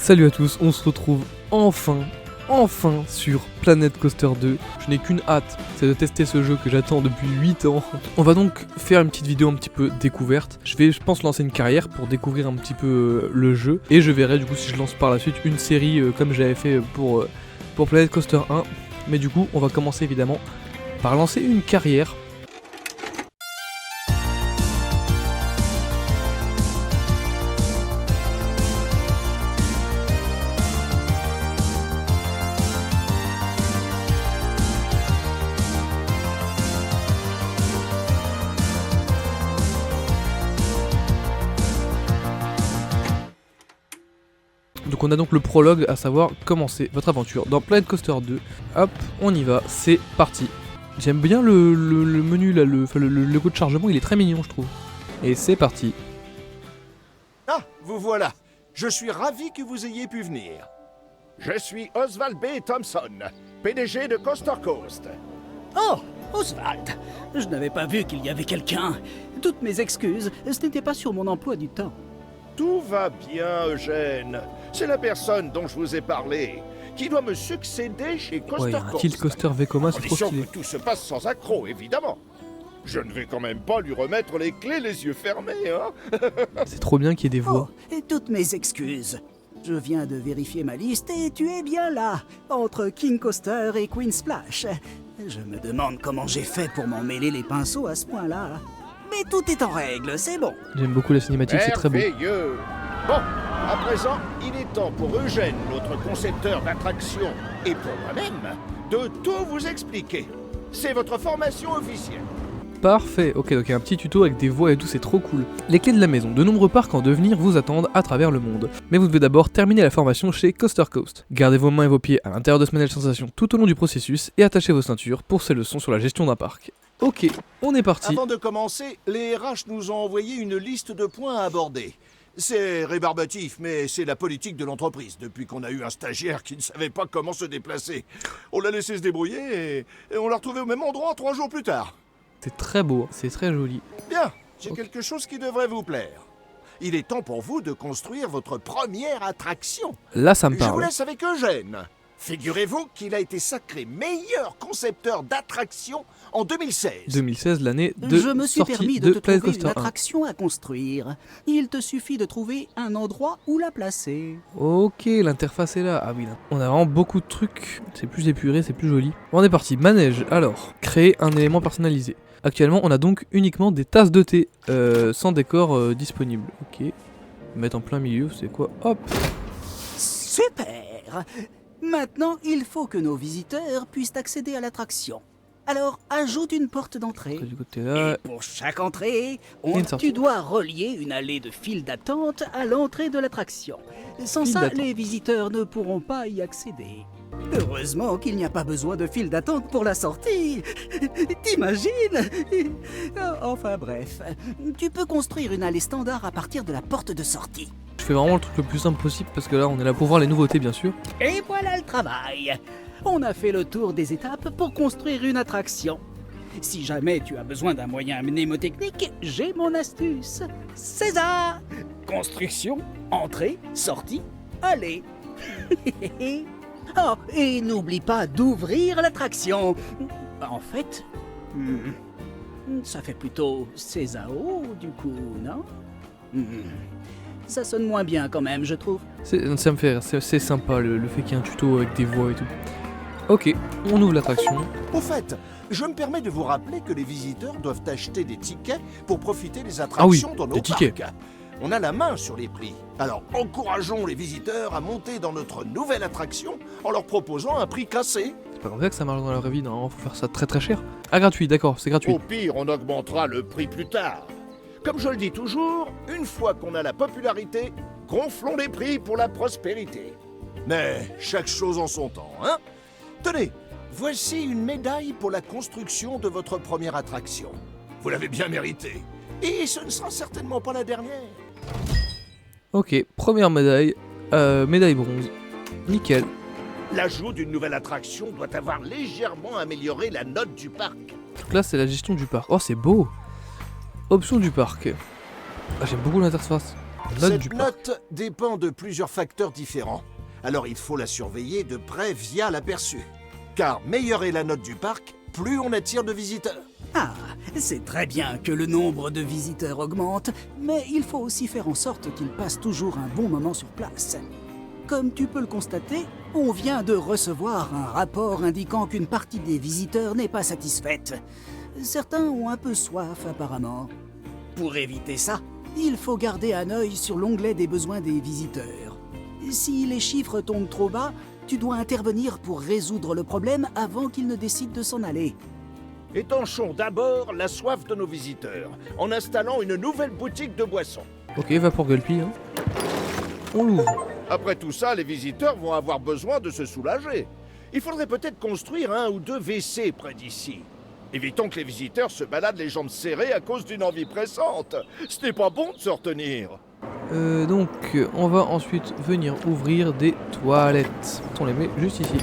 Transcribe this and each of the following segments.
Salut à tous, on se retrouve enfin sur Planet Coaster 2. Je n'ai qu'une hâte, c'est de tester ce jeu que j'attends depuis 8 ans. On va donc faire une petite vidéo un petit peu découverte. Je vais, je pense, lancer une carrière pour découvrir un petit peu le jeu. Et je verrai du coup si je lance par la suite une série comme j'avais fait pour Planet Coaster 1. Mais du coup, on va commencer évidemment par lancer une carrière. Donc on a donc le prologue, à savoir commencer votre aventure dans Planet Coaster 2. Hop, on y va, c'est parti. J'aime bien le menu là, le logo de chargement, il est très mignon je trouve. Et c'est parti. Ah, vous voilà. Je suis ravi que vous ayez pu venir. Je suis Oswald B. Thompson, PDG de Coaster Coast. Oh, Oswald, je n'avais pas vu qu'il y avait quelqu'un. Toutes mes excuses, ce n'était pas sur mon emploi du temps. Tout va bien, Eugène. C'est la personne dont je vous ai parlé qui doit me succéder chez Coaster Ouais, un Coast. Tilt Coaster Vekoma, c'est trop Condition stylé. que tout se passe sans accroc, évidemment. Je ne vais quand même pas lui remettre les clés les yeux fermés, hein. C'est trop bien qu'il y ait des Oh, voix. et toutes mes excuses. Je viens de vérifier ma liste et tu es bien là, entre King Coaster et Queen Splash. Je me demande comment j'ai fait pour m'en mêler les pinceaux à ce point-là. Mais tout est en règle, c'est bon. J'aime beaucoup la cinématique, c'est très beau. Merveilleux. Bon, à présent, il est temps pour Eugène, notre concepteur d'attractions, et pour moi-même, de tout vous expliquer. C'est votre formation officielle. Parfait, ok, donc il y a un petit tuto avec des voix et tout, c'est trop cool. Les clés de la maison, de nombreux parcs en devenir vous attendent à travers le monde. Mais vous devez d'abord terminer la formation chez Coaster Coast. Gardez vos mains et vos pieds à l'intérieur de ce manège sensation tout au long du processus et attachez vos ceintures pour ces leçons sur la gestion d'un parc. Ok, on est parti. Avant de commencer, les RH nous ont envoyé une liste de points à aborder. C'est rébarbatif, mais c'est la politique de l'entreprise, depuis qu'on a eu un stagiaire qui ne savait pas comment se déplacer. On l'a laissé se débrouiller et on l'a retrouvé au même endroit 3 jours plus tard. C'est très beau, c'est très joli. Bien, j'ai Ok. quelque chose qui devrait vous plaire. Il est temps pour vous de construire votre première attraction. Là ça me Je vous parle. laisse avec Eugène. Figurez-vous qu'il a été sacré meilleur concepteur d'attraction en 2016. 2016, l'année de Je me suis sortie permis de de te Planet trouver une Coaster 1. attraction à construire. Il te suffit de trouver un endroit où la placer. Ok, l'interface est là. Ah oui, là. On a vraiment beaucoup de trucs. C'est plus épuré, c'est plus joli. On est parti. Manège. Alors, créer un élément personnalisé. Actuellement, on a donc uniquement des tasses de thé sans décor disponible. Ok. Mettre en plein milieu, c'est quoi? Hop. Super! Maintenant, il faut que nos visiteurs puissent accéder à l'attraction. Alors, ajoute une porte d'entrée. Du côté là. Et pour chaque entrée, Une sortie. tu dois relier une allée de file d'attente à l'entrée de l'attraction. Sans File ça, d'attente. les visiteurs ne pourront pas y accéder. Heureusement qu'il n'y a pas besoin de file d'attente pour la sortie. T'imagines? Enfin bref, tu peux construire une allée standard à partir de la porte de sortie. Je fais vraiment le truc le plus simple possible parce que là, on est là pour voir les nouveautés, bien sûr. Et voilà le travail. On a fait le tour des étapes pour construire une attraction. Si jamais tu as besoin d'un moyen mnémotechnique, j'ai mon astuce. C'est ça! Construction, entrée, sortie, allée. Oh, et n'oublie pas d'ouvrir l'attraction. En fait, ça fait plutôt Césao du coup, non? Ça sonne moins bien quand même, je trouve. Ça me fait rire, c'est sympa le fait qu'il y ait un tuto avec des voix et tout. Ok, on ouvre l'attraction. Au fait, je me permets de vous rappeler que les visiteurs doivent acheter des tickets pour profiter des attractions dans nos des tickets. parcs. On a la main sur les prix. Alors encourageons les visiteurs à monter dans notre nouvelle attraction en leur proposant un prix cassé. C'est pas comme ça que ça marche dans la vraie vie, non, faut faire ça très très cher. Ah, gratuit, d'accord, c'est gratuit. Au pire, on augmentera le prix plus tard. Comme je le dis toujours, une fois qu'on a la popularité, gonflons les prix pour la prospérité. Mais chaque chose en son temps, hein? Tenez, voici une médaille pour la construction de votre première attraction. Vous l'avez bien mérité. Et ce ne sera certainement pas la dernière. Ok, première médaille, médaille bronze. Nickel. L'ajout d'une nouvelle attraction doit avoir légèrement amélioré la note du parc. Donc là, c'est la gestion du parc. Oh, c'est beau. Option du parc. Ah, j'aime beaucoup l'interface. Note du Cette parc. note dépend de plusieurs facteurs différents. Alors il faut la surveiller de près via l'aperçu. Car meilleure est la note du parc, plus on attire de visiteurs. Ah, c'est très bien que le nombre de visiteurs augmente, mais il faut aussi faire en sorte qu'ils passent toujours un bon moment sur place. Comme tu peux le constater, on vient de recevoir un rapport indiquant qu'une partie des visiteurs n'est pas satisfaite. Certains ont un peu soif apparemment. Pour éviter ça, il faut garder un œil sur l'onglet des besoins des visiteurs. Si les chiffres tombent trop bas, tu dois intervenir pour résoudre le problème avant qu'ils ne décident de s'en aller. Étanchons d'abord la soif de nos visiteurs en installant une nouvelle boutique de boissons. Ok, va pour Gulpy. Hein. On l'ouvre. Après tout ça, les visiteurs vont avoir besoin de se soulager. Il faudrait peut-être construire 1 ou 2 WC près d'ici. Évitons que les visiteurs se baladent les jambes serrées à cause d'une envie pressante. Ce n'est pas bon de se retenir. Donc, on va ensuite venir ouvrir des toilettes. On les met juste ici.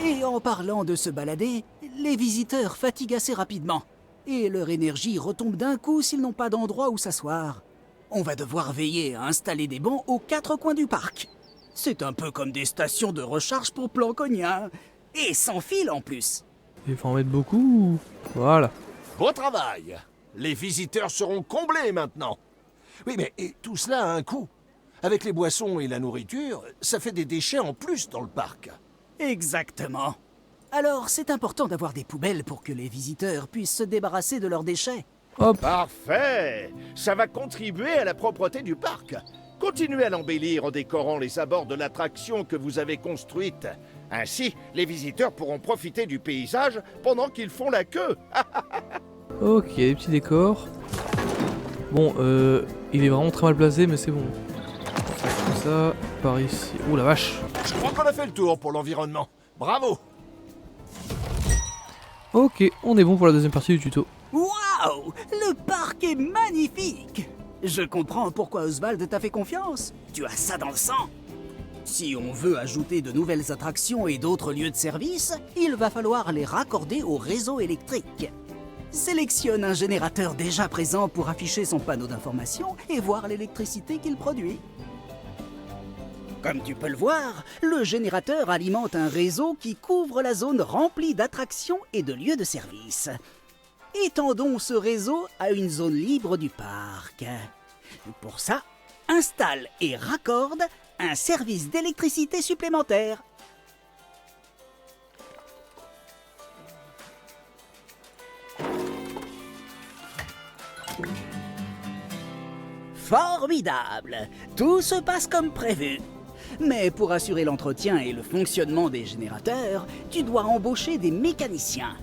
Et en parlant de se balader, les visiteurs fatiguent assez rapidement. Et leur énergie retombe d'un coup s'ils n'ont pas d'endroit où s'asseoir. On va devoir veiller à installer des bancs aux 4 coins du parc. C'est un peu comme des stations de recharge pour planconiens. Et sans fil en plus. Il faut en mettre beaucoup. Voilà. Beau travail. Les visiteurs seront comblés maintenant. Oui, mais et tout cela a un coût. Avec les boissons et la nourriture, ça fait des déchets en plus dans le parc. Exactement. Alors c'est important d'avoir des poubelles pour que les visiteurs puissent se débarrasser de leurs déchets. Hop. Parfait. Ça va contribuer à la propreté du parc. Continuez à l'embellir en décorant les abords de l'attraction que vous avez construite. Ainsi, les visiteurs pourront profiter du paysage pendant qu'ils font la queue. Ok, des petits décors. Bon, il est vraiment très mal placé, mais c'est bon. Comme ça, par ici. Oh la vache. Je crois qu'on a fait le tour pour l'environnement. Bravo. Ok, on est bon pour la deuxième partie du tuto. Waouh! Le parc est magnifique! Je comprends pourquoi Oswald t'a fait confiance. Tu as ça dans le sang. Si on veut ajouter de nouvelles attractions et d'autres lieux de service, il va falloir les raccorder au réseau électrique. Sélectionne un générateur déjà présent pour afficher son panneau d'information et voir l'électricité qu'il produit. Comme tu peux le voir, le générateur alimente un réseau qui couvre la zone remplie d'attractions et de lieux de service. Étendons ce réseau à une zone libre du parc. Pour ça, installe et raccorde un service d'électricité supplémentaire. Formidable! Tout se passe comme prévu. Mais pour assurer l'entretien et le fonctionnement des générateurs, tu dois embaucher des mécaniciens.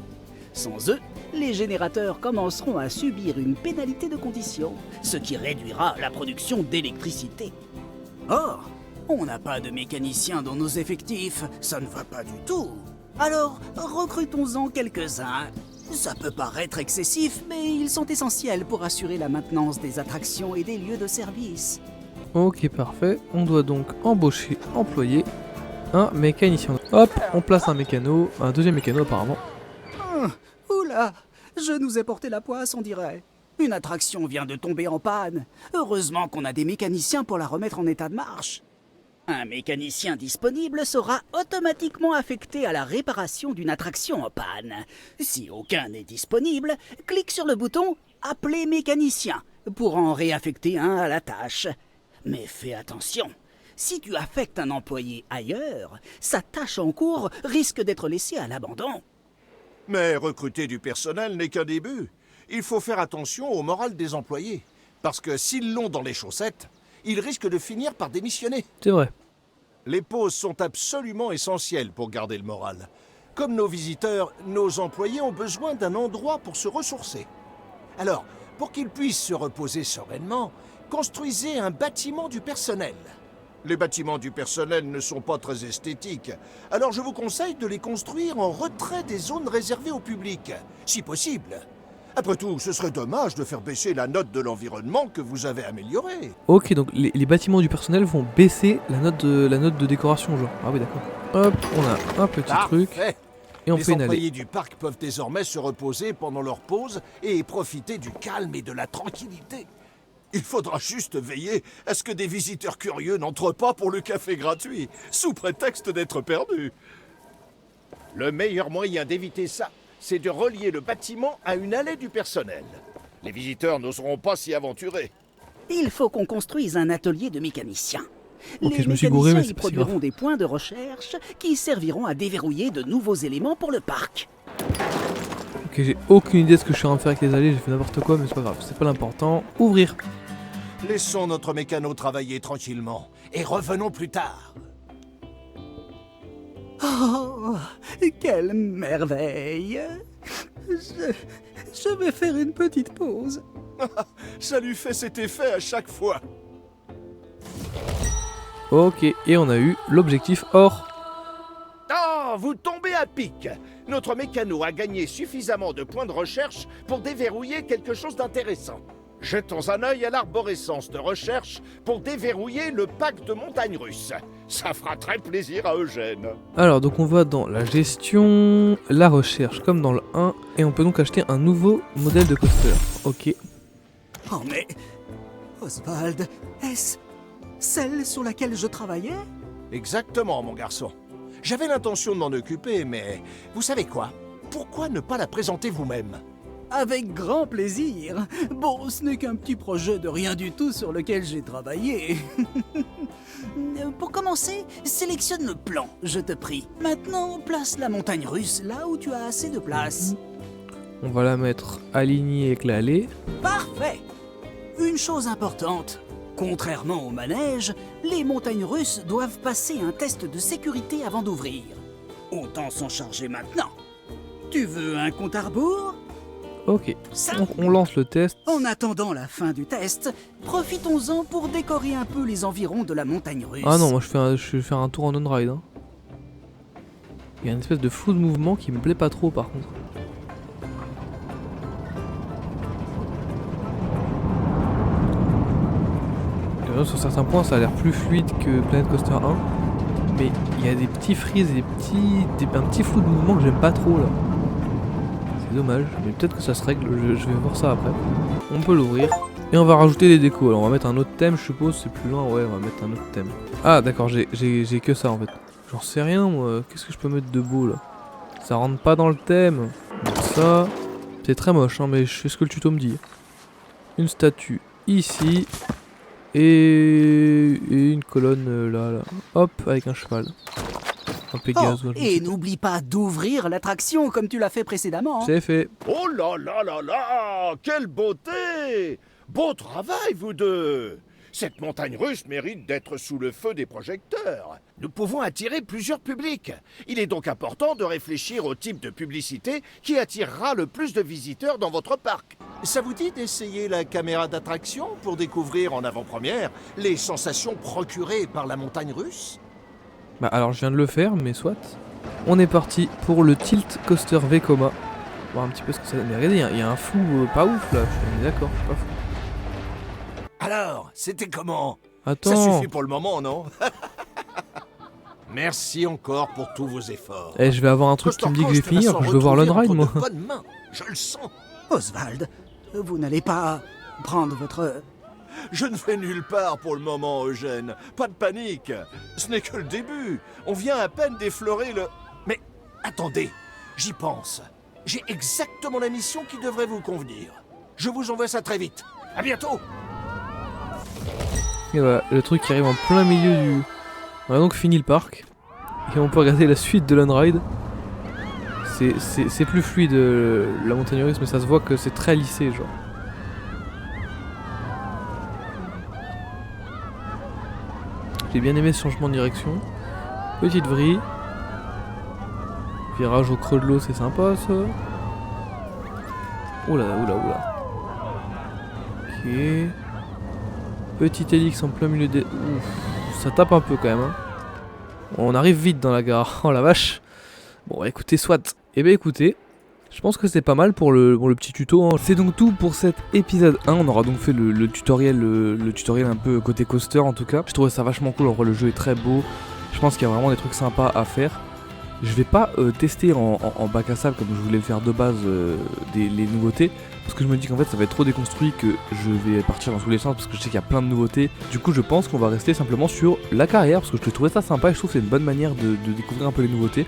Sans eux, les générateurs commenceront à subir une pénalité de condition, ce qui réduira la production d'électricité. Or, on n'a pas de mécaniciens dans nos effectifs, ça ne va pas du tout. Alors, recrutons-en quelques-uns. Ça peut paraître excessif, mais ils sont essentiels pour assurer la maintenance des attractions et des lieux de service. Ok, parfait. On doit donc embaucher, employer un mécanicien. Hop, on place un deuxième mécano apparemment. Oula, je nous ai porté la poisse, on dirait. Une attraction vient de tomber en panne. Heureusement qu'on a des mécaniciens pour la remettre en état de marche. Un mécanicien disponible sera automatiquement affecté à la réparation d'une attraction en panne. Si aucun n'est disponible, clique sur le bouton « Appeler mécanicien » pour en réaffecter un à la tâche. Mais fais attention, si tu affectes un employé ailleurs, sa tâche en cours risque d'être laissée à l'abandon. Mais recruter du personnel n'est qu'un début. Il faut faire attention au moral des employés. Parce que s'ils l'ont dans les chaussettes, ils risquent de finir par démissionner. C'est vrai. Les pauses sont absolument essentielles pour garder le moral. Comme nos visiteurs, nos employés ont besoin d'un endroit pour se ressourcer. Alors, pour qu'ils puissent se reposer sereinement, construisez un bâtiment du personnel. Les bâtiments du personnel ne sont pas très esthétiques, alors je vous conseille de les construire en retrait des zones réservées au public, si possible. Après tout, ce serait dommage de faire baisser la note de l'environnement que vous avez améliorée. Ok, donc les bâtiments du personnel vont baisser la note de décoration, genre. Ah oui, d'accord. Hop, on a un petit truc. Parfait. Et on Les peut inhaler. employés du parc peuvent désormais se reposer pendant leur pause et profiter du calme et de la tranquillité. Il faudra juste veiller à ce que des visiteurs curieux n'entrent pas pour le café gratuit, sous prétexte d'être perdus. Le meilleur moyen d'éviter ça, c'est de relier le bâtiment à une allée du personnel. Les visiteurs n'oseront pas s'y aventurer. Il faut qu'on construise un atelier de mécaniciens. Ok, Les je me suis gouré, mais mécaniciens y c'est pas si produiront grave. des points de recherche qui serviront à déverrouiller de nouveaux éléments pour le parc. Ok, j'ai aucune idée de ce que je suis en train de faire avec les allées, j'ai fait n'importe quoi, mais c'est pas grave, c'est pas l'important. Ouvrir. Laissons notre mécano travailler tranquillement et revenons plus tard. Oh, quelle merveille! Je vais faire une petite pause. Ça lui fait cet effet à chaque fois. Ok, et on a eu l'objectif or. Oh, vous tombez à pic. Notre mécano a gagné suffisamment de points de recherche pour déverrouiller quelque chose d'intéressant. Jetons un œil à l'arborescence de recherche pour déverrouiller le pack de montagnes russes. Ça fera très plaisir à Eugène. Alors, donc on va dans la gestion, la recherche, comme dans le 1, et on peut donc acheter un nouveau modèle de coaster. Ok. Oh mais... Oswald, est-ce celle sur laquelle je travaillais? Exactement, mon garçon. J'avais l'intention de m'en occuper, mais vous savez quoi? Pourquoi ne pas la présenter vous-même? Avec grand plaisir. Bon, ce n'est qu'un petit projet de rien du tout sur lequel j'ai travaillé. Pour commencer, sélectionne le plan, je te prie. Maintenant, place la montagne russe là où tu as assez de place. On va la mettre alignée avec l'allée. Parfait. Une chose importante. Contrairement au manège, les montagnes russes doivent passer un test de sécurité avant d'ouvrir. Autant s'en charger maintenant. Tu veux un compte à rebours? Ok. Ça. Donc on lance le test. En attendant la fin du test, profitons-en pour décorer un peu les environs de la montagne russe. Ah non, moi je vais faire un tour en on-ride. Hein. Il y a une espèce de flou de mouvement qui me plaît pas trop par contre. Sur certains points ça a l'air plus fluide que Planet Coaster 1. Mais il y a des petits freezes et un petit flou de mouvement que j'aime pas trop là. C'est dommage, mais peut-être que ça se règle, je vais voir ça après. On peut l'ouvrir. Et on va rajouter des décos. Alors on va mettre un autre thème, je suppose, c'est plus loin, ouais, on va mettre un autre thème. Ah d'accord, j'ai que ça en fait. J'en sais rien moi, qu'est-ce que je peux mettre de beau là? Ça rentre pas dans le thème. Donc ça, c'est très moche, hein, mais je fais ce que le tuto me dit. Une statue ici. Et une colonne là. Hop, avec un cheval. Un Pégase. Oh, et n'oublie pas d'ouvrir l'attraction comme tu l'as fait précédemment. C'est fait. Oh là là là là! Quelle beauté! Beau travail, vous deux! Cette montagne russe mérite d'être sous le feu des projecteurs. Nous pouvons attirer plusieurs publics. Il est donc important de réfléchir au type de publicité qui attirera le plus de visiteurs dans votre parc. Ça vous dit d'essayer la caméra d'attraction pour découvrir en avant-première les sensations procurées par la montagne russe? Bah alors je viens de le faire, mais soit. On est parti pour le Tilt Coaster Vekoma. Voir un petit peu ce que ça donne. Mais regardez, il y a un flou pas ouf là, on est d'accord, c'est pas fou. Alors, c'était comment? Attends. Ça suffit pour le moment, non? Merci encore pour tous vos efforts. Eh, je vais avoir un truc qui me dit que je vais finir, je veux voir l'on-ride moi. Bonne main, je le sens. Oswald, vous n'allez pas prendre votre... Je ne vais nulle part pour le moment, Eugène. Pas de panique. Ce n'est que le début. On vient à peine d'effleurer le... Mais attendez, j'y pense. J'ai exactement la mission qui devrait vous convenir. Je vous envoie ça très vite. À bientôt. Et voilà, le truc qui arrive en plein milieu du... On a donc fini le parc. Et on peut regarder la suite de l'on-ride. C'est plus fluide la montagne russe, mais ça se voit que c'est très lissé genre. J'ai bien aimé ce changement de direction. Petite vrille. Virage au creux de l'eau, c'est sympa ça. Oula, oula, oula. Ok. Petit hélix en plein milieu des... Ouf, ça tape un peu quand même. Hein. On arrive vite dans la gare. Oh la vache. Bon, écoutez, soit. Eh bien écoutez, je pense que c'est pas mal pour le petit tuto. Hein. C'est donc tout pour cet épisode 1. On aura donc fait le tutoriel, le tutoriel un peu côté coaster en tout cas. Je trouvais ça vachement cool. En vrai, le jeu est très beau. Je pense qu'il y a vraiment des trucs sympas à faire. Je vais pas tester en bac à sable comme je voulais le faire de base les nouveautés, parce que je me dis qu'en fait ça va être trop déconstruit, que je vais partir dans tous les sens parce que je sais qu'il y a plein de nouveautés. Du coup je pense qu'on va rester simplement sur la carrière, parce que je trouvais ça sympa et je trouve que c'est une bonne manière de découvrir un peu les nouveautés.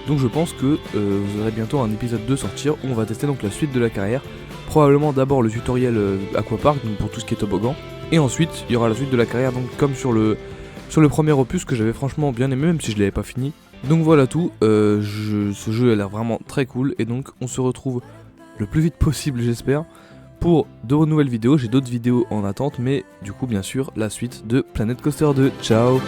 Donc je pense que vous aurez bientôt un épisode 2 sortir où on va tester donc la suite de la carrière. Probablement d'abord le tutoriel Aquapark, donc pour tout ce qui est toboggan, et ensuite il y aura la suite de la carrière, donc comme sur le premier opus que j'avais franchement bien aimé, même si je l'avais pas fini. Donc voilà tout, ce jeu a l'air vraiment très cool, et donc on se retrouve le plus vite possible j'espère pour de nouvelles vidéos. J'ai d'autres vidéos en attente, mais du coup bien sûr la suite de Planet Coaster 2. Ciao.